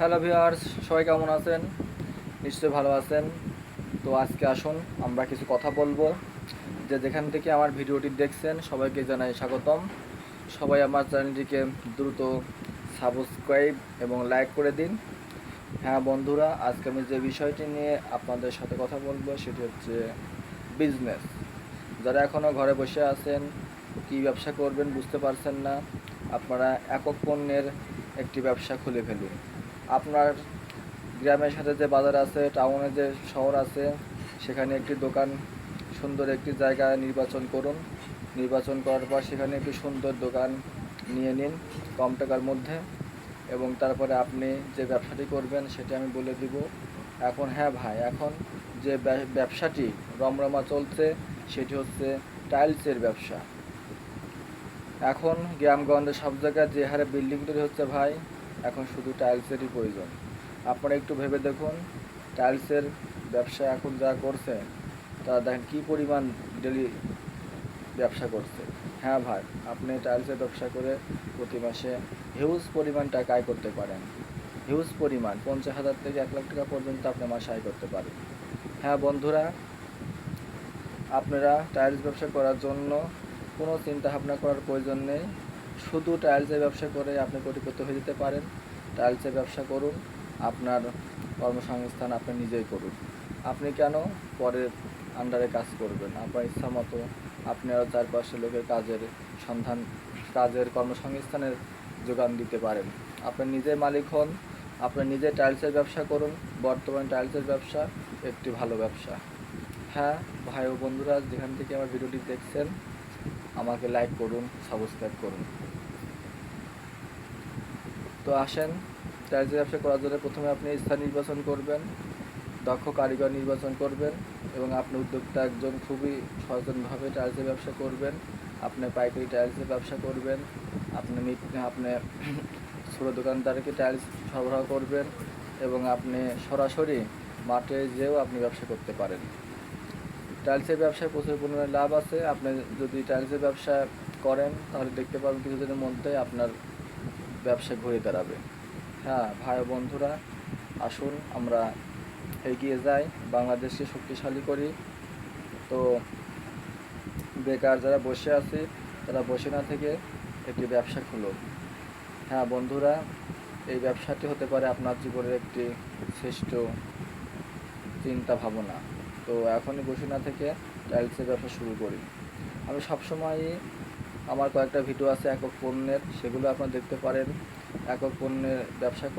Hello viewers, সবাই কেমন আছেন? নিশ্চয়ই ভালো আছেন। তো আজকে আসুন আমরা কিছু কথা বলবো। যেখান থেকে আমার ভিডিওটি দেখছেন সবাইকে জানাই স্বাগতম। সবাই আমার চ্যানেলটিকে দ্রুত সাবস্ক্রাইব এবং লাইক করে দিন। হ্যাঁ বন্ধুরা, আজকে আমি যে বিষয়টি নিয়ে আপনাদের সাথে কথা বলবো সেটি হচ্ছে বিজনেস। যারা এখনও ঘরে বসে আছেন, কী ব্যবসা করবেন বুঝতে পারছেন না, আপনারা একক পণ্যের একটি ব্যবসা খুলে ফেলুন। আপনার গ্রামের সাথে যে বাজার আছে, টাউনে যে শহর আছে, সেখানে একটি দোকান, সুন্দর একটি জায়গা নির্বাচন করুন। নির্বাচন করার পর সেখানে একটি সুন্দর দোকান নিয়ে নিন কম টাকার মধ্যে, এবং তারপরে আপনি যে ব্যবসাটি করবেন সেটি আমি বলে দিব এখন। হ্যাঁ ভাই, এখন যে ব্যবসাটি রমরমা চলছে সেটি হচ্ছে টাইলসের ব্যবসা। এখন গ্রামগঞ্জে সব জায়গায় যে হারে বিল্ডিং তৈরি হচ্ছে ভাই, এখন শুধু টাইলসেরই প্রয়োজন। আপনারা একটু ভেবে দেখুন, টাইলসের ব্যবসা এখন যা করছে তারা দেখেন কী পরিমাণ ডেলি ব্যবসা করছে। হ্যাঁ ভাই, আপনি টাইলসের ব্যবসা করে প্রতি মাসে হিউজ পরিমাণ টাকা আয় করতে পারেন। হিউজ পরিমাণ 50,000 থেকে 1 লাখ টাকা পর্যন্ত আপনি মাসে আয় করতে পারেন। হ্যাঁ বন্ধুরা, আপনারা টাইলস ব্যবসা করার জন্য কোনো চিন্তা ভাবনা করার প্রয়োজন নেই। শুধু টাইলসের ব্যবসা করে আপনি কোটিপতি হয়ে যেতে পারেন। টাইলসের ব্যবসা করুন, আপনার কর্মসংস্থান আপনি নিজেই করুন। আপনি কেন পরের আন্ডারে কাজ করবেন? আপনার ইচ্ছা মতো আপনি আরও 4-5 লোকের সন্ধান কাজের কর্মসংস্থানের যোগান দিতে পারেন। আপনি নিজে মালিক হন, আপনি নিজে টাইলসের ব্যবসা করুন। বর্তমানে টাইলসের ব্যবসা একটি ভালো ব্যবসা। হ্যাঁ ভাই ও বন্ধুরা, যেখান থেকে আমার ভিডিওটি দেখছেন আমাকে লাইক করুন, সাবস্ক্রাইব করুন। তো আসেন, টাইলসের ব্যবসা করার জন্য প্রথমে আপনি স্থান নির্বাচন করবেন, দক্ষ কারিগর নির্বাচন করবেন, এবং আপনি উদ্যোক্তা একজন খুবই সচেতনভাবে টাইলসের ব্যবসা করবেন। আপনি পাইকারি টাইলসের ব্যবসা করবেন, আপনি ছোটো দোকানদারকে টাইলস সরবরাহ করবেন, এবং আপনি সরাসরি মাঠে যেয়েও আপনি ব্যবসা করতে পারেন। টাইলসের ব্যবসায় প্রচুর পরিমাণে লাভ আছে। আপনি যদি টাইলসের ব্যবসা করেন তাহলে দেখতে পাবেন কিছুদিনের মধ্যে আপনার ব্যবসা ঘুরে দাঁড়াবে। হ্যাঁ ভাই ও বন্ধুরা, আসুন আমরা এগিয়ে যাই, বাংলাদেশকে শক্তিশালী করি। তো বেকার যারা বসে আছে তারা বসে না থেকে একটি ব্যবসা খুলুন। হ্যাঁ বন্ধুরা, এই ব্যবসাটি হতে পারে আপনার জীবনের একটি শ্রেষ্ঠ চিন্তা ভাবনা। তো এখনই বসে না থেকে টাইলসের ব্যবসা শুরু করি। আমি সবসময়ই আমার কয়েকটা ভিডিও আছে একক পণ্যের, সেগুলো আপনারা দেখতে পারেন। একক পণ্যের ব্যবসা